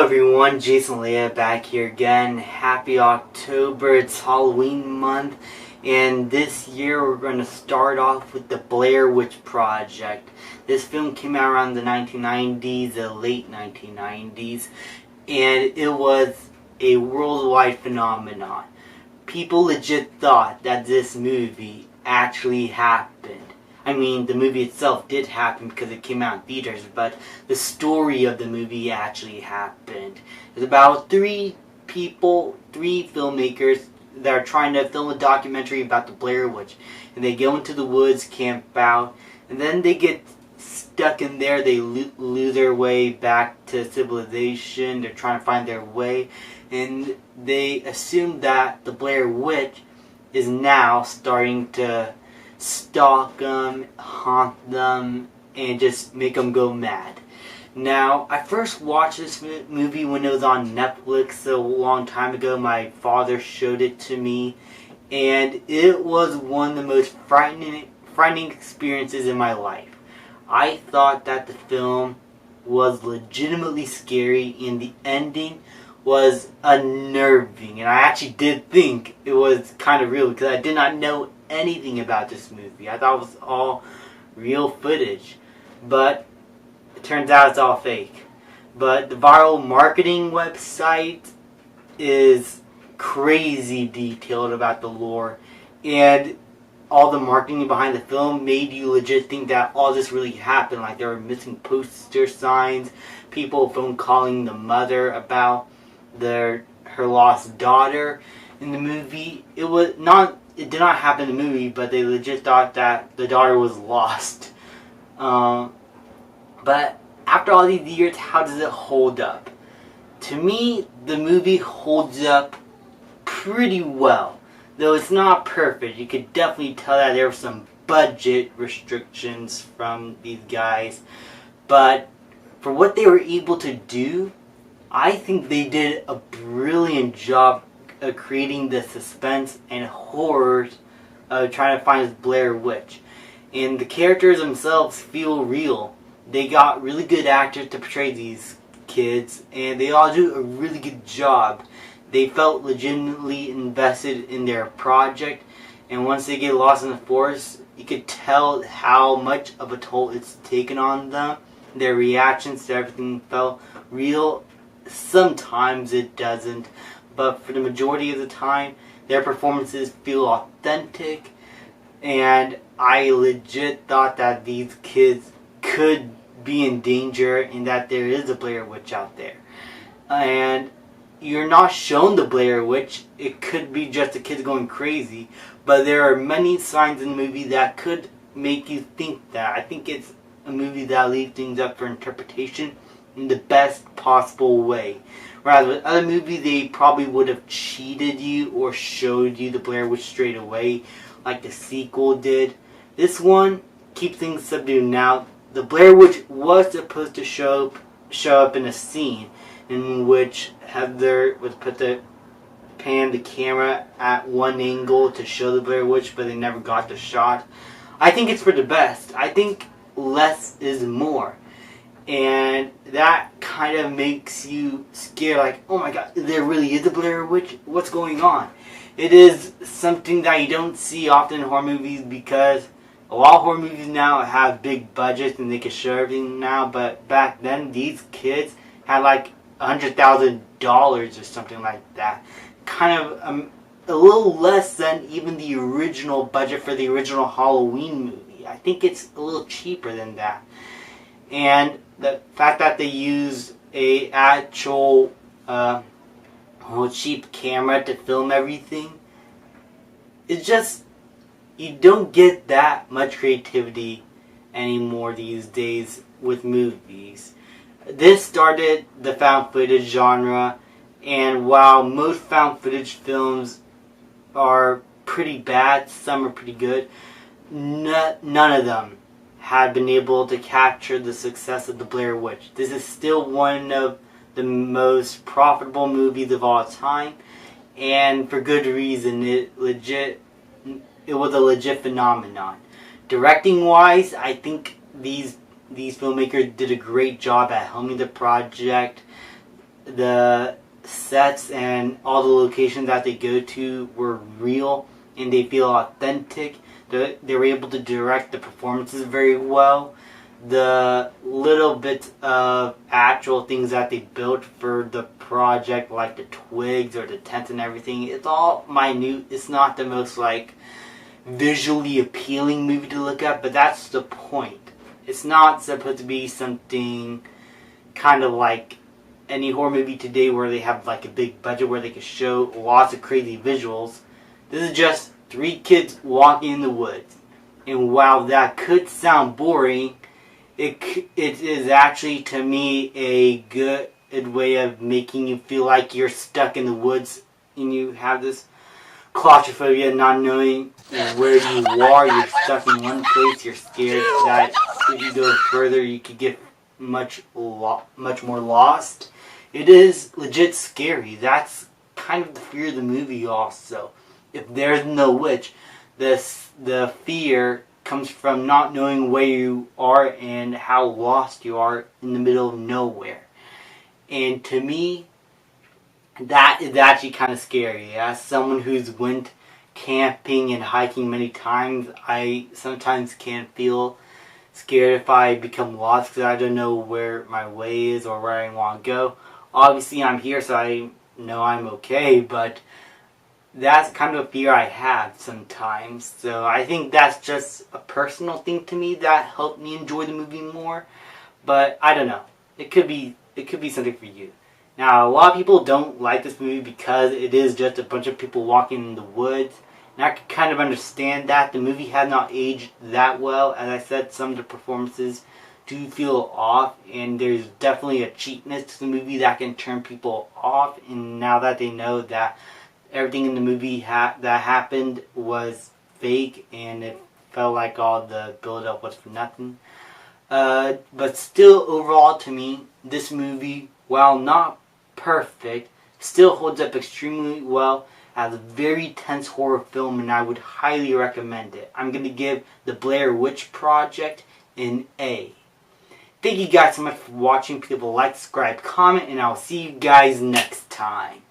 everyone, Jason Leah back here again. Happy October, it's Halloween month, and this year we're going to start off with the Blair Witch Project. This film came out around the 1990s, the late 1990s, and it was a worldwide phenomenon. People legit thought that this movie actually happened. I mean, the movie itself did happen because it came out in theaters, but the story of the movie actually happened. It's about three filmmakers that are trying to film a documentary about the Blair Witch. And they go into the woods, camp out, and then they get stuck in there. They lose their way back to civilization. They're trying to find their way. And they assume that the Blair Witch is now starting to stalk them, haunt them, and just make them go mad. Now, I first watched this movie when it was on Netflix a long time ago. My father showed it to me, and it was one of the most frightening experiences in my life. I thought that the film was legitimately scary, and the ending was unnerving, and I actually did think it was kind of real because I did not know anything about this movie. I thought it was all real footage, but it turns out it's all fake. But the viral marketing website is crazy detailed about the lore, and all the marketing behind the film made you legit think that all this really happened. Like there were missing poster signs, people phone calling the mother about her lost daughter in the movie. It did not happen in the movie, but they legit thought that the daughter was lost. But after all these years, how does it hold up? To me, the movie holds up pretty well. Though it's not perfect. You could definitely tell that there were some budget restrictions from these guys. But for what they were able to do, I think they did a brilliant job of creating the suspense and horror of trying to find this Blair Witch. And the characters themselves feel real. They got really good actors to portray these kids, and they all do a really good job. They felt legitimately invested in their project, and once they get lost in the forest, you could tell how much of a toll it's taken on them. Their reactions to everything felt real. Sometimes it doesn't, but for the majority of the time, their performances feel authentic, and I legit thought that these kids could be in danger and that there is a Blair Witch out there. And you're not shown the Blair Witch. It could be just the kids going crazy, but there are many signs in the movie that could make you think that. I think it's a movie that leaves things up for interpretation in the best possible way. Whereas with other movies, they probably would have cheated you or showed you the Blair Witch straight away, like the sequel did. This one keeps things subdued. Now, the Blair Witch was supposed to show up in a scene in which Heather would pan the camera at one angle to show the Blair Witch, but they never got the shot. I think it's for the best. I think less is more. And that kind of makes you scared, like, oh my god, there really is a Blair Witch? What's going on? It is something that you don't see often in horror movies, because a lot of horror movies now have big budgets and they can show everything now, but back then these kids had like $100,000 or something like that. Kind of a little less than even the original budget for the original Halloween movie. I think it's a little cheaper than that. And the fact that they use a actual cheap camera to film everything, it's just, you don't get that much creativity anymore these days with movies. This started the found footage genre, and while most found footage films are pretty bad, some are pretty good, none of them had been able to capture the success of the Blair Witch. This is still one of the most profitable movies of all time, and for good reason. It was a legit phenomenon. Directing wise, I think these filmmakers did a great job at helming the project. the sets and all the locations that they go to were real and they feel authentic. They were able to direct the performances very well. The little bits of actual things that they built for the project, like the twigs or the tents and everything, it's all minute. It's not the most like visually appealing movie to look at, but that's the point. It's not supposed to be something kind of like any horror movie today where they have like a big budget where they can show lots of crazy visuals. This is just 3 kids walking in the woods. And while that could sound boring, it is actually, to me, a good way of making you feel like you're stuck in the woods and you have this claustrophobia, not knowing where you are. You're stuck in one place. You're scared that if you go further, you could get much more lost. It is legit scary. That's kind of the fear of the movie also. If there's no witch, the fear comes from not knowing where you are and how lost you are in the middle of nowhere. And to me, that is actually kind of scary. As someone who's went camping and hiking many times, I sometimes can feel scared if I become lost because I don't know where my way is or where I want to go. Obviously, I'm here, so I know I'm okay, but that's kind of a fear I have sometimes. So I think that's just a personal thing to me that helped me enjoy the movie more. But I don't know. It could be something for you. Now, a lot of people don't like this movie because it is just a bunch of people walking in the woods. And I can kind of understand that. The movie has not aged that well. As I said, some of the performances do feel off. And there's definitely a cheapness to the movie that can turn people off. And now that they know that everything in the movie that happened was fake and it felt like all the build-up was for nothing. But still, overall to me, this movie, while not perfect, still holds up extremely well as a very tense horror film, and I would highly recommend it. I'm going to give The Blair Witch Project an A. Thank you guys so much for watching. People like, subscribe, comment, and I'll see you guys next time.